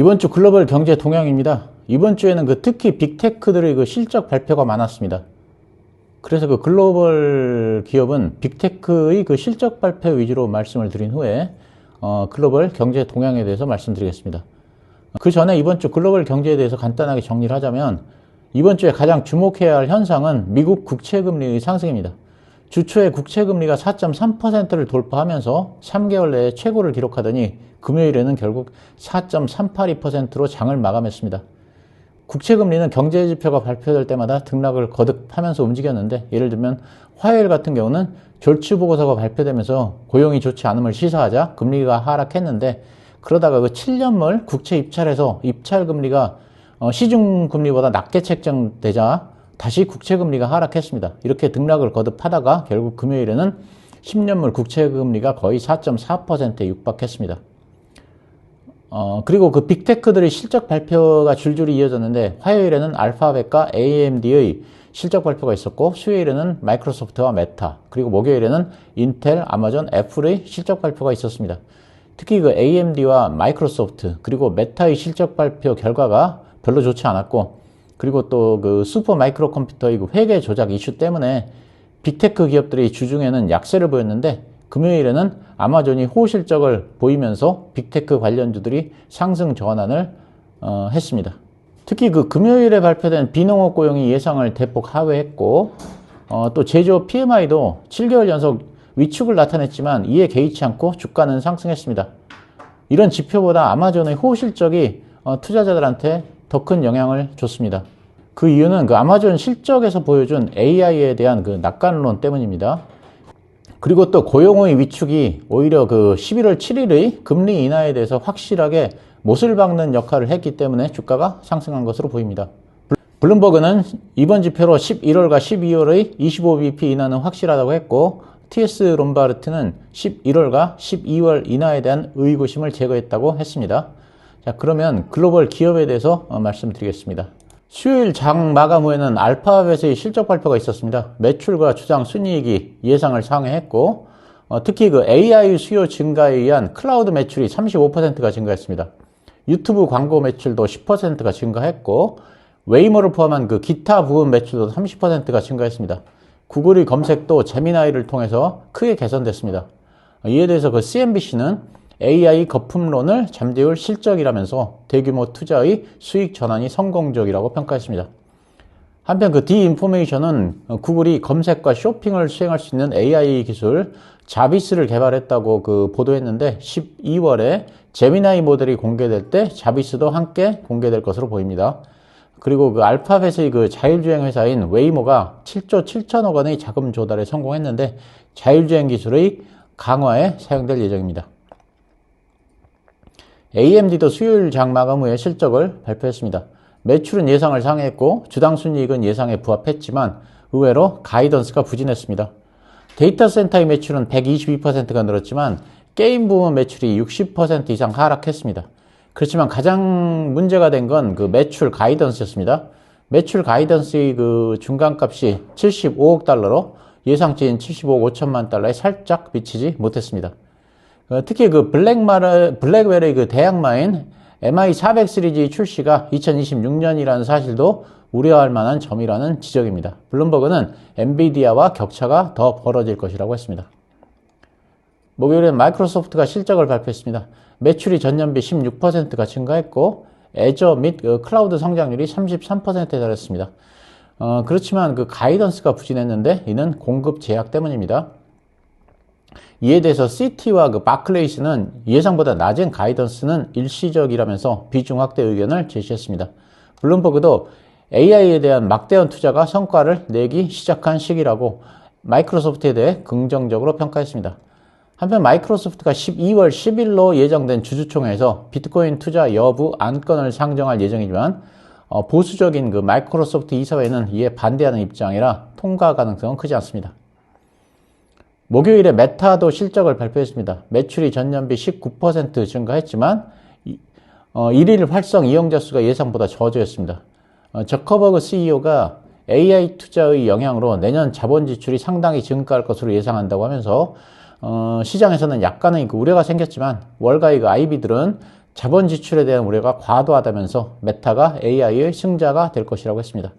이번 주 글로벌 경제 동향입니다. 이번 주에는 특히 빅테크들의 실적 발표가 많았습니다. 그래서 글로벌 기업은 빅테크의 실적 발표 위주로 말씀을 드린 후에 글로벌 경제 동향에 대해서 말씀드리겠습니다. 그 전에 이번 주 글로벌 경제에 대해서 간단하게 정리를 하자면 이번 주에 가장 주목해야 할 현상은 미국 국채금리의 상승입니다. 주초에 국채금리가 4.3%를 돌파하면서 3개월 내에 최고를 기록하더니 금요일에는 결국 4.382%로 장을 마감했습니다. 국채금리는 경제지표가 발표될 때마다 등락을 거듭하면서 움직였는데, 예를 들면 화요일 같은 경우는 졸지보고서가 발표되면서 고용이 좋지 않음을 시사하자 금리가 하락했는데, 그러다가 7년물 국채 입찰에서 입찰금리가 시중금리보다 낮게 책정되자 다시 국채금리가 하락했습니다. 이렇게 등락을 거듭하다가 결국 금요일에는 10년물 국채금리가 거의 4.4%에 육박했습니다. 그리고 빅테크들의 실적 발표가 줄줄이 이어졌는데, 화요일에는 알파벳과 AMD의 실적 발표가 있었고, 수요일에는 마이크로소프트와 메타, 그리고 목요일에는 인텔, 아마존, 애플의 실적 발표가 있었습니다. 특히 AMD와 마이크로소프트, 그리고 메타의 실적 발표 결과가 별로 좋지 않았고, 그리고 또 슈퍼 마이크로 컴퓨터의 회계 조작 이슈 때문에 빅테크 기업들이 주중에는 약세를 보였는데, 금요일에는 아마존이 호실적을 보이면서 빅테크 관련주들이 상승 전환을 했습니다. 특히 금요일에 발표된 비농업 고용이 예상을 대폭 하회했고, 또 제조업 PMI도 7개월 연속 위축을 나타냈지만 이에 개의치 않고 주가는 상승했습니다. 이런 지표보다 아마존의 호실적이 투자자들한테 더 큰 영향을 줬습니다. 그 이유는 아마존 실적에서 보여준 AI에 대한 낙관론 때문입니다. 그리고 또 고용의 위축이 오히려 11월 7일의 금리 인하에 대해서 확실하게 못을 박는 역할을 했기 때문에 주가가 상승한 것으로 보입니다. 블룸버그는 이번 지표로 11월과 12월의 25bp 인하는 확실하다고 했고, TS 롬바르트는 11월과 12월 인하에 대한 의구심을 제거했다고 했습니다. 자, 그러면 글로벌 기업에 대해서 말씀드리겠습니다. 수요일 장 마감 후에는 알파벳의 실적 발표가 있었습니다. 매출과 주당 순이익이 예상을 상회했고, 특히 AI 수요 증가에 의한 클라우드 매출이 35%가 증가했습니다. 유튜브 광고 매출도 10%가 증가했고, 웨이모를 포함한 기타 부분 매출도 30%가 증가했습니다. 구글의 검색도 제미나이를 통해서 크게 개선됐습니다. 이에 대해서 CNBC는 AI 거품론을 잠재울 실적이라면서 대규모 투자의 수익 전환이 성공적이라고 평가했습니다. 한편 디인포메이션은 구글이 검색과 쇼핑을 수행할 수 있는 AI 기술 자비스를 개발했다고 보도했는데, 12월에 제미나이 모델이 공개될 때 자비스도 함께 공개될 것으로 보입니다. 그리고 알파벳의 자율주행 회사인 웨이모가 7조 7천억 원의 자금 조달에 성공했는데, 자율주행 기술의 강화에 사용될 예정입니다. AMD도 수요일 장 마감 후에 실적을 발표했습니다. 매출은 예상을 상회했고 주당 순이익은 예상에 부합했지만 의외로 가이던스가 부진했습니다. 데이터 센터의 매출은 122%가 늘었지만 게임 부문 매출이 60% 이상 하락했습니다. 그렇지만 가장 문제가 된 건 매출 가이던스였습니다. 매출 가이던스의 중간값이 75억 달러로 예상치인 75억 5천만 달러에 살짝 미치지 못했습니다. 특히 블랙웰의 대항마인 MI400 시리즈 출시가 2026년이라는 사실도 우려할 만한 점이라는 지적입니다. 블룸버그는 엔비디아와 격차가 더 벌어질 것이라고 했습니다. 목요일엔 마이크로소프트가 실적을 발표했습니다. 매출이 전년비 16%가 증가했고, 애저 및 클라우드 성장률이 33%에 달했습니다. 그렇지만 가이던스가 부진했는데 이는 공급 제약 때문입니다. 이에 대해서 시티와 바클레이스는 예상보다 낮은 가이던스는 일시적이라면서 비중 확대 의견을 제시했습니다. 블룸버그도 AI에 대한 막대한 투자가 성과를 내기 시작한 시기라고 마이크로소프트에 대해 긍정적으로 평가했습니다. 한편 마이크로소프트가 12월 10일로 예정된 주주총회에서 비트코인 투자 여부 안건을 상정할 예정이지만, 보수적인 마이크로소프트 이사회는 이에 반대하는 입장이라 통과 가능성은 크지 않습니다. 목요일에 메타도 실적을 발표했습니다. 매출이 전년비 19% 증가했지만 1일 활성 이용자 수가 예상보다 저조했습니다. 저커버그 CEO가 AI 투자의 영향으로 내년 자본 지출이 상당히 증가할 것으로 예상한다고 하면서 시장에서는 약간의 우려가 생겼지만 월가의 IB들은 자본 지출에 대한 우려가 과도하다면서 메타가 AI의 승자가 될 것이라고 했습니다.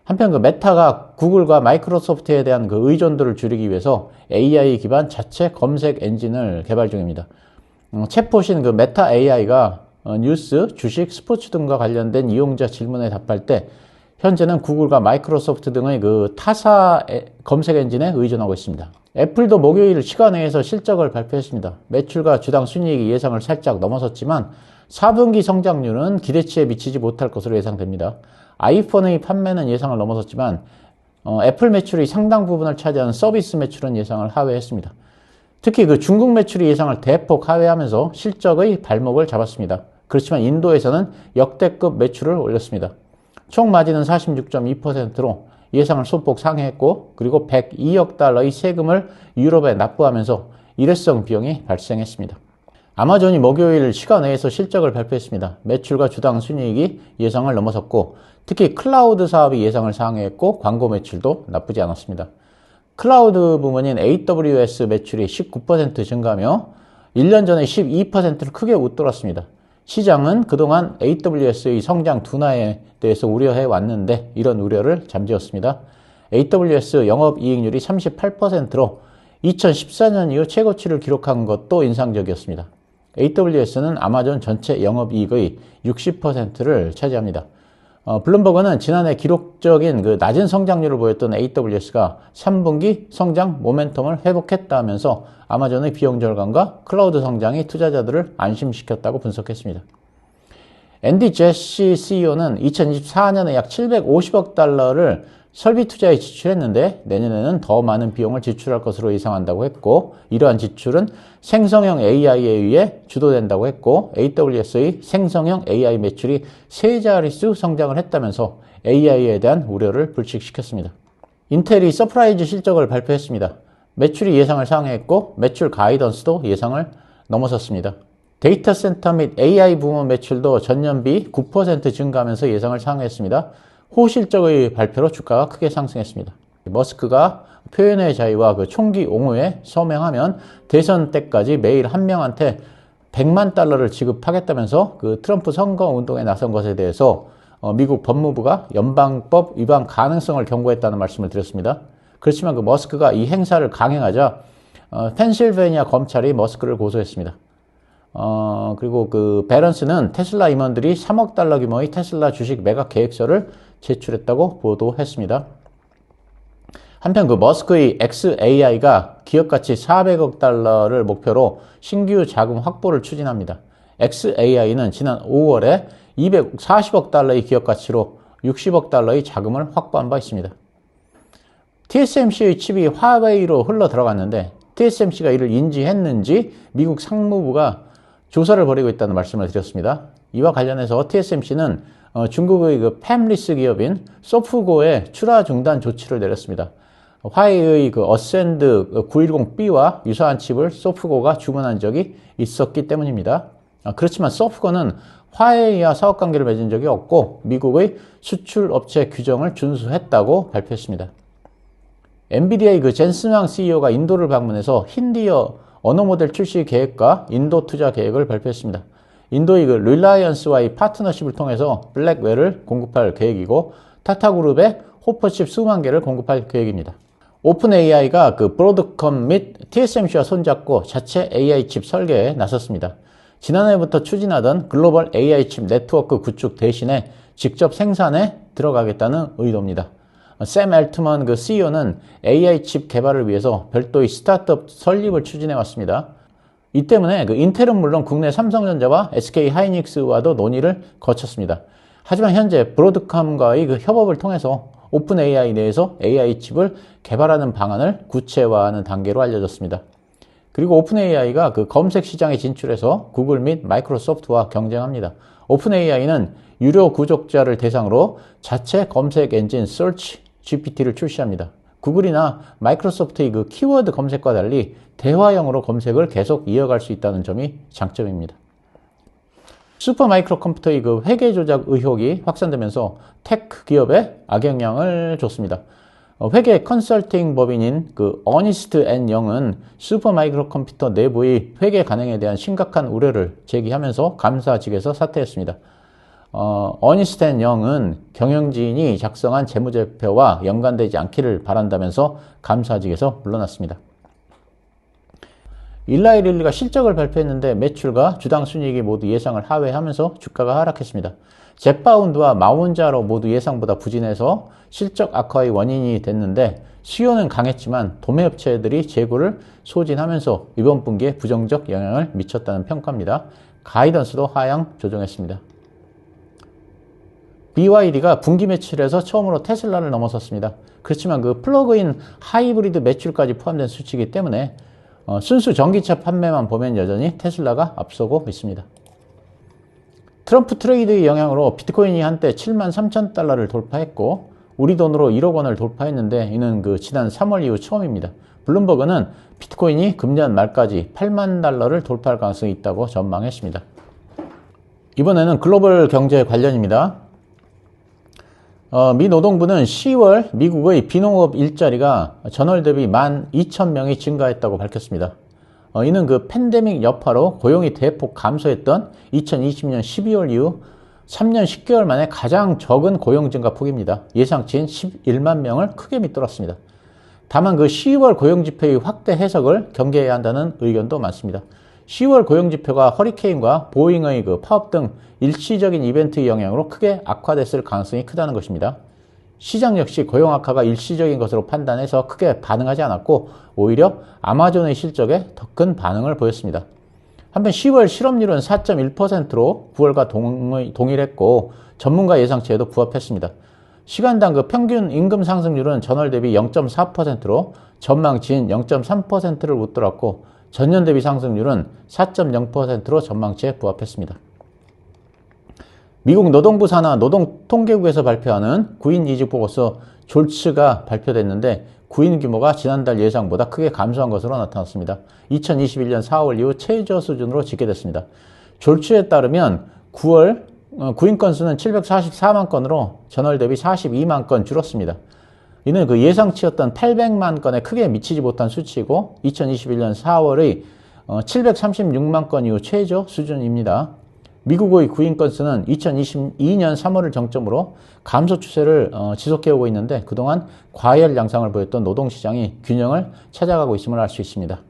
한편 그 메타가 구글과 마이크로소프트에 대한 그 의존도를 줄이기 위해서 AI 기반 자체 검색 엔진을 개발 중입니다. 챗봇인 그 메타 AI가 뉴스, 주식, 스포츠 등과 관련된 이용자 질문에 답할 때 현재는 구글과 마이크로소프트 등의 그 타사 검색 엔진에 의존하고 있습니다. 애플도 목요일 시간 내에서 실적을 발표했습니다. 매출과 주당 순이익이 예상을 살짝 넘어섰지만 4분기 성장률은 기대치에 미치지 못할 것으로 예상됩니다. 아이폰의 판매는 예상을 넘어섰지만 애플 매출이 상당 부분을 차지하는 서비스 매출은 예상을 하회했습니다. 특히 그 중국 매출이 예상을 대폭 하회하면서 실적의 발목을 잡았습니다. 그렇지만 인도에서는 역대급 매출을 올렸습니다. 총 마진은 46.2%로 예상을 소폭 상회했고 그리고 102억 달러의 세금을 유럽에 납부하면서 일회성 비용이 발생했습니다. 아마존이 목요일 시간 내에서 실적을 발표했습니다. 매출과 주당 순이익이 예상을 넘어섰고 특히 클라우드 사업이 예상을 상회했고 광고 매출도 나쁘지 않았습니다. 클라우드 부문인 AWS 매출이 19% 증가하며 1년 전에 12%를 크게 웃돌았습니다. 시장은 그동안 AWS의 성장 둔화에 대해서 우려해 왔는데 이런 우려를 잠재웠습니다. AWS 영업이익률이 38%로 2014년 이후 최고치를 기록한 것도 인상적이었습니다. AWS는 아마존 전체 영업이익의 60%를 차지합니다. 블룸버그는 지난해 기록적인 그 낮은 성장률을 보였던 AWS가 3분기 성장 모멘텀을 회복했다면서 아마존의 비용 절감과 클라우드 성장이 투자자들을 안심시켰다고 분석했습니다. 앤디 제시 CEO는 2024년에 약 750억 달러를 설비 투자에 지출했는데 내년에는 더 많은 비용을 지출할 것으로 예상한다고 했고 이러한 지출은 생성형 AI에 의해 주도된다고 했고 AWS의 생성형 AI 매출이 세 자릿수 성장을 했다면서 AI에 대한 우려를 불식시켰습니다. 인텔이 서프라이즈 실적을 발표했습니다. 매출이 예상을 상회했고 매출 가이던스도 예상을 넘어섰습니다. 데이터 센터 및 AI 부문 매출도 전년비 9% 증가하면서 예상을 상회했습니다. 호실적의 발표로 주가가 크게 상승했습니다. 머스크가 표현의 자유와 그 총기 옹호에 서명하면 대선 때까지 매일 한 명한테 100만 달러를 지급하겠다면서 그 트럼프 선거 운동에 나선 것에 대해서 미국 법무부가 연방법 위반 가능성을 경고했다는 말씀을 드렸습니다. 그렇지만 그 머스크가 이 행사를 강행하자 펜실베니아 검찰이 머스크를 고소했습니다. 그리고 그 배런스는 테슬라 임원들이 3억 달러 규모의 테슬라 주식 매각 계획서를 제출했다고 보도했습니다. 한편 그 머스크의 xAI가 기업가치 400억 달러를 목표로 신규 자금 확보를 추진합니다. xAI는 지난 5월에 240억 달러의 기업가치로 60억 달러의 자금을 확보한 바 있습니다. TSMC의 칩이 화웨이로 흘러 들어갔는데 TSMC가 이를 인지했는지 미국 상무부가 조사를 벌이고 있다는 말씀을 드렸습니다. 이와 관련해서 TSMC는 중국의 그 팹리스 기업인 소프고에 출하 중단 조치를 내렸습니다. 화웨이의 그 어센드 910B와 유사한 칩을 소프고가 주문한 적이 있었기 때문입니다. 그렇지만 소프고는 화웨이와 사업 관계를 맺은 적이 없고 미국의 수출 업체 규정을 준수했다고 발표했습니다. 엔비디아의 그 젠슨 CEO가 인도를 방문해서 힌디어 언어 모델 출시 계획과 인도 투자 계획을 발표했습니다. 인도의 그 릴라이언스와의 파트너십을 통해서 블랙웰을 공급할 계획이고 타타그룹에 호퍼칩 수만 개를 공급할 계획입니다. 오픈 AI가 그 브로드컴 및 TSMC와 손잡고 자체 AI 칩 설계에 나섰습니다. 지난해부터 추진하던 글로벌 AI 칩 네트워크 구축 대신에 직접 생산에 들어가겠다는 의도입니다. 샘 엘트먼 그 CEO는 AI 칩 개발을 위해서 별도의 스타트업 설립을 추진해 왔습니다. 이 때문에 그 인텔은 물론 국내 삼성전자와 SK 하이닉스와도 논의를 거쳤습니다. 하지만 현재 브로드컴과의 그 협업을 통해서 오픈 AI 내에서 AI 칩을 개발하는 방안을 구체화하는 단계로 알려졌습니다. 그리고 오픈 AI가 그 검색 시장에 진출해서 구글 및 마이크로소프트와 경쟁합니다. 오픈 AI는 유료 구독자를 대상으로 자체 검색 엔진 Search GPT를 출시합니다. 구글이나 마이크로소프트의 그 키워드 검색과 달리 대화형으로 검색을 계속 이어갈 수 있다는 점이 장점입니다. 슈퍼마이크로 컴퓨터의 그 회계 조작 의혹이 확산되면서 테크 기업에 악영향을 줬습니다. 회계 컨설팅 법인인 그 어니스트 앤 영은 슈퍼마이크로 컴퓨터 내부의 회계 관행에 대한 심각한 우려를 제기하면서 감사직에서 사퇴했습니다. 어니스트 앤 영은 경영진이 작성한 재무제표와 연관되지 않기를 바란다면서 감사직에서 물러났습니다. 일라이 릴리가 실적을 발표했는데 매출과 주당 순이익이 모두 예상을 하회하면서 주가가 하락했습니다. 젯바운드와 마운자로 모두 예상보다 부진해서 실적 악화의 원인이 됐는데 수요는 강했지만 도매업체들이 재고를 소진하면서 이번 분기에 부정적 영향을 미쳤다는 평가입니다. 가이던스도 하향 조정했습니다. BYD가 분기 매출에서 처음으로 테슬라를 넘어섰습니다. 그렇지만 그 플러그인 하이브리드 매출까지 포함된 수치이기 때문에 순수 전기차 판매만 보면 여전히 테슬라가 앞서고 있습니다. 트럼프 트레이드의 영향으로 비트코인이 한때 73,000달러를 돌파했고 우리 돈으로 1억 원을 돌파했는데 이는 그 지난 3월 이후 처음입니다. 블룸버그는 비트코인이 금년 말까지 8만 달러를 돌파할 가능성이 있다고 전망했습니다. 이번에는 글로벌 경제 관련입니다. 미 노동부는 10월 미국의 비농업 일자리가 전월 대비 12,000명이 증가했다고 밝혔습니다. 이는 그 팬데믹 여파로 고용이 대폭 감소했던 2020년 12월 이후 3년 10개월 만에 가장 적은 고용 증가 폭입니다. 예상치인 11만 명을 크게 밑돌았습니다. 다만 그 10월 고용 지표의 확대 해석을 경계해야 한다는 의견도 많습니다. 10월 고용 지표가 허리케인과 보잉의 그 파업 등 일시적인 이벤트의 영향으로 크게 악화됐을 가능성이 크다는 것입니다. 시장 역시 고용 악화가 일시적인 것으로 판단해서 크게 반응하지 않았고 오히려 아마존의 실적에 더 큰 반응을 보였습니다. 한편 10월 실업률은 4.1%로 9월과 동일했고 전문가 예상치에도 부합했습니다. 시간당 그 평균 임금 상승률은 전월 대비 0.4%로 전망치인 0.3%를 웃돌았고 전년 대비 상승률은 4.0%로 전망치에 부합했습니다. 미국 노동부 산하 노동통계국에서 발표하는 구인 이직 보고서 졸츠가 발표됐는데 구인 규모가 지난달 예상보다 크게 감소한 것으로 나타났습니다. 2021년 4월 이후 최저 수준으로 집계됐습니다. 졸츠에 따르면 9월 구인 건수는 744만 건으로 전월 대비 42만 건 줄었습니다. 이는 그 예상치였던 800만 건에 크게 미치지 못한 수치이고 2021년 4월의 736만 건 이후 최저 수준입니다. 미국의 구인 건수는 2022년 3월을 정점으로 감소 추세를 지속해오고 있는데 그동안 과열 양상을 보였던 노동시장이 균형을 찾아가고 있음을 알 수 있습니다.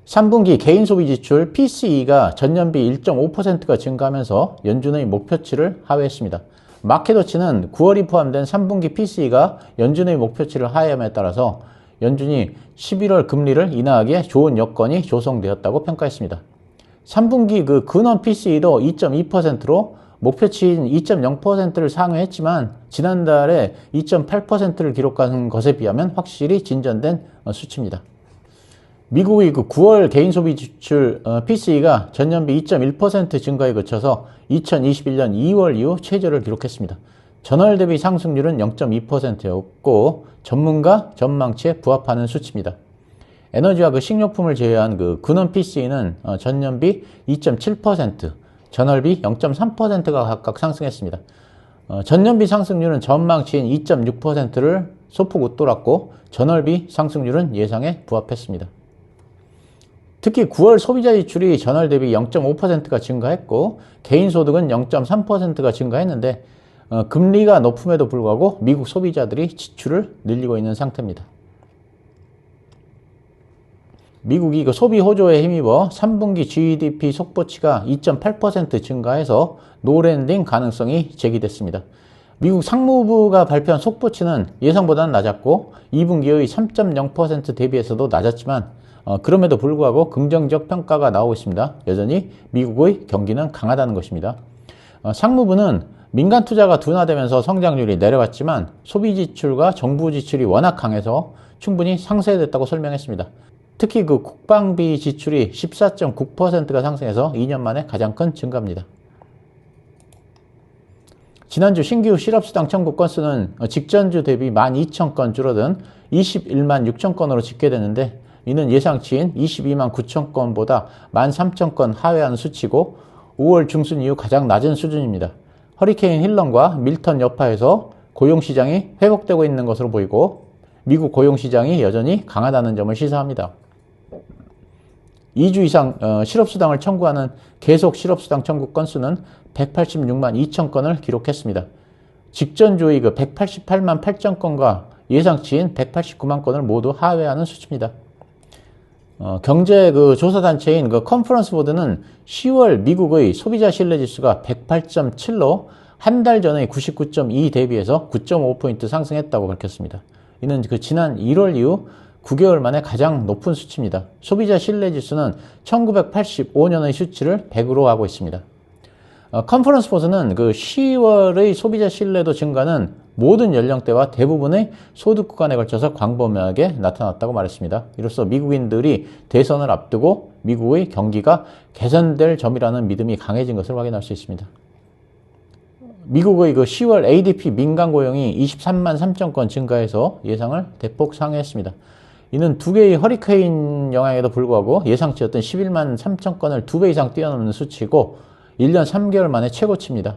3분기 개인소비 지출 PCE가 전년비 1.5%가 증가하면서 연준의 목표치를 하회했습니다. 마켓워치는 9월이 포함된 3분기 PCE가 연준의 목표치를 하회함에 따라서 연준이 11월 금리를 인하하기에 좋은 여건이 조성되었다고 평가했습니다. 3분기 그 근원 PCE도 2.2%로 목표치인 2.0%를 상회했지만 지난달에 2.8%를 기록한 것에 비하면 확실히 진전된 수치입니다. 미국의 그 9월 개인소비 지출 PCE가 전년비 2.1% 증가에 그쳐서 2021년 2월 이후 최저를 기록했습니다. 전월 대비 상승률은 0.2%였고 전문가 전망치에 부합하는 수치입니다. 에너지와 그 식료품을 제외한 그 근원 PCE는 전년비 2.7%, 전월비 0.3%가 각각 상승했습니다. 전년비 상승률은 전망치인 2.6%를 소폭 웃돌았고 전월비 상승률은 예상에 부합했습니다. 특히 9월 소비자 지출이 전월 대비 0.5%가 증가했고 개인소득은 0.3%가 증가했는데 금리가 높음에도 불구하고 미국 소비자들이 지출을 늘리고 있는 상태입니다. 미국이 그 소비 호조에 힘입어 3분기 GDP 속보치가 2.8% 증가해서 노랜딩 가능성이 제기됐습니다. 미국 상무부가 발표한 속보치는 예상보다는 낮았고 2분기의 3.0% 대비해서도 낮았지만 그럼에도 불구하고 긍정적 평가가 나오고 있습니다. 여전히 미국의 경기는 강하다는 것입니다. 상무부는 민간 투자가 둔화되면서 성장률이 내려갔지만 소비 지출과 정부 지출이 워낙 강해서 충분히 상쇄됐다고 설명했습니다. 특히 그 국방비 지출이 14.9%가 상승해서 2년 만에 가장 큰 증가입니다. 지난주 신규 실업수당 청구 건수는 직전주 대비 12,000건 줄어든 21만 6천 건으로 집계됐는데 이는 예상치인 22만 9천 건보다 13,000건 하회한 수치고 5월 중순 이후 가장 낮은 수준입니다. 허리케인 힐런과 밀턴 여파에서 고용시장이 회복되고 있는 것으로 보이고 미국 고용시장이 여전히 강하다는 점을 시사합니다. 2주 이상 실업수당을 청구하는 계속 실업수당 청구 건수는 186만 2천 건을 기록했습니다. 직전 주의 188만 8천 건과 예상치인 189만 건을 모두 하회하는 수치입니다. 경제 조사단체인 컨퍼런스 보드는 10월 미국의 소비자 신뢰지수가 108.7로 한 달 전의 99.2 대비해서 9.5포인트 상승했다고 밝혔습니다. 이는 지난 1월 이후 9개월 만에 가장 높은 수치입니다. 소비자 신뢰지수는 1985년의 수치를 100으로 하고 있습니다. 컨퍼런스 보드는 10월의 소비자 신뢰도 증가는 모든 연령대와 대부분의 소득 구간에 걸쳐서 광범위하게 나타났다고 말했습니다. 이로써 미국인들이 대선을 앞두고 미국의 경기가 개선될 점이라는 믿음이 강해진 것을 확인할 수 있습니다. 미국의 10월 ADP 민간 고용이 23만 3천 건 증가해서 예상을 대폭 상회했습니다. 이는 두 개의 허리케인 영향에도 불구하고 예상치였던 11만 3천 건을 2배 이상 뛰어넘는 수치고 1년 3개월 만에 최고치입니다.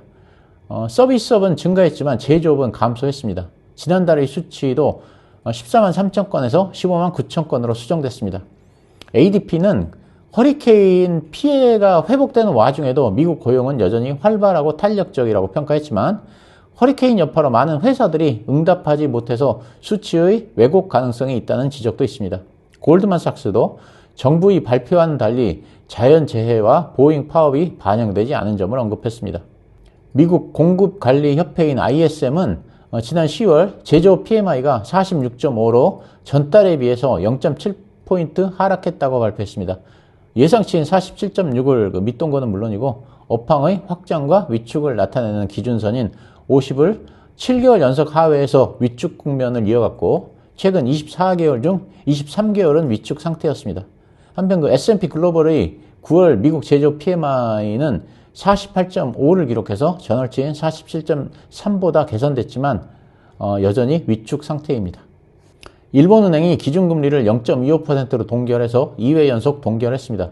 서비스업은 증가했지만 제조업은 감소했습니다. 지난달의 수치도 14만 3천 건에서 15만 9천 건으로 수정됐습니다. ADP는 허리케인 피해가 회복되는 와중에도 미국 고용은 여전히 활발하고 탄력적이라고 평가했지만 허리케인 여파로 많은 회사들이 응답하지 못해서 수치의 왜곡 가능성이 있다는 지적도 있습니다. 골드만삭스도 정부의 발표와는 달리 자연재해와 보잉 파업이 반영되지 않은 점을 언급했습니다. 미국 공급관리협회인 ISM은 지난 10월 제조업 PMI가 46.5로 전달에 비해서 0.7포인트 하락했다고 발표했습니다. 예상치인 47.6을 밑돈 거는 물론이고 업황의 확장과 위축을 나타내는 기준선인 50을 7개월 연속 하회에서 위축 국면을 이어갔고 최근 24개월 중 23개월은 위축 상태였습니다. 한편 S&P 글로벌의 9월 미국 제조업 PMI는 48.5를 기록해서 전월치인 47.3보다 개선됐지만 여전히 위축 상태입니다. 일본은행이 기준금리를 0.25%로 동결해서 2회 연속 동결했습니다.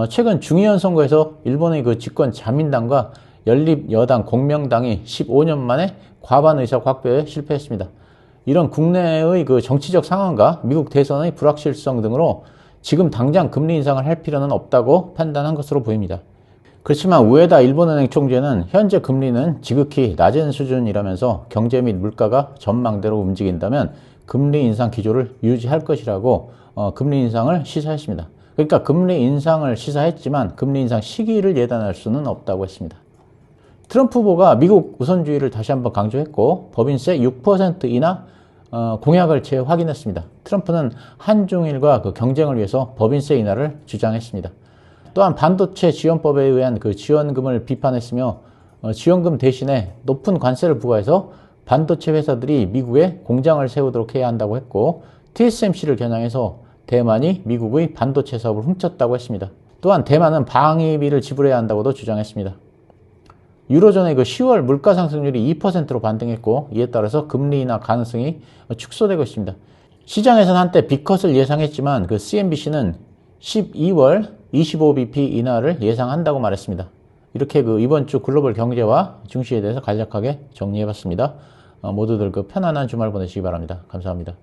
최근 중의원 선거에서 일본의 집권 자민당과 연립여당 공명당이 15년 만에 과반 의석 확보에 실패했습니다. 이런 국내의 정치적 상황과 미국 대선의 불확실성 등으로 지금 당장 금리 인상을 할 필요는 없다고 판단한 것으로 보입니다. 그렇지만 우에다 일본은행 총재는 현재 금리는 지극히 낮은 수준이라면서 경제 및 물가가 전망대로 움직인다면 금리 인상 기조를 유지할 것이라고 금리 인상을 시사했습니다. 그러니까 금리 인상을 시사했지만 금리 인상 시기를 예단할 수는 없다고 했습니다. 트럼프 후보가 미국 우선주의를 다시 한번 강조했고 법인세 6% 인하 공약을 재확인했습니다. 트럼프는 한중일과 경쟁을 위해서 법인세 인하를 주장했습니다. 또한 반도체 지원법에 의한 지원금을 비판했으며 지원금 대신에 높은 관세를 부과해서 반도체 회사들이 미국에 공장을 세우도록 해야 한다고 했고 TSMC를 겨냥해서 대만이 미국의 반도체 사업을 훔쳤다고 했습니다. 또한 대만은 방위비를 지불해야 한다고도 주장했습니다. 유로존의 10월 물가 상승률이 2%로 반등했고 이에 따라서 금리 인하 가능성이 축소되고 있습니다. 시장에서는 한때 B컷을 예상했지만 CNBC는 12월 25bp 인하를 예상한다고 말했습니다. 이렇게 이번 주 글로벌 경제와 증시에 대해서 간략하게 정리해봤습니다. 모두들 편안한 주말 보내시기 바랍니다. 감사합니다.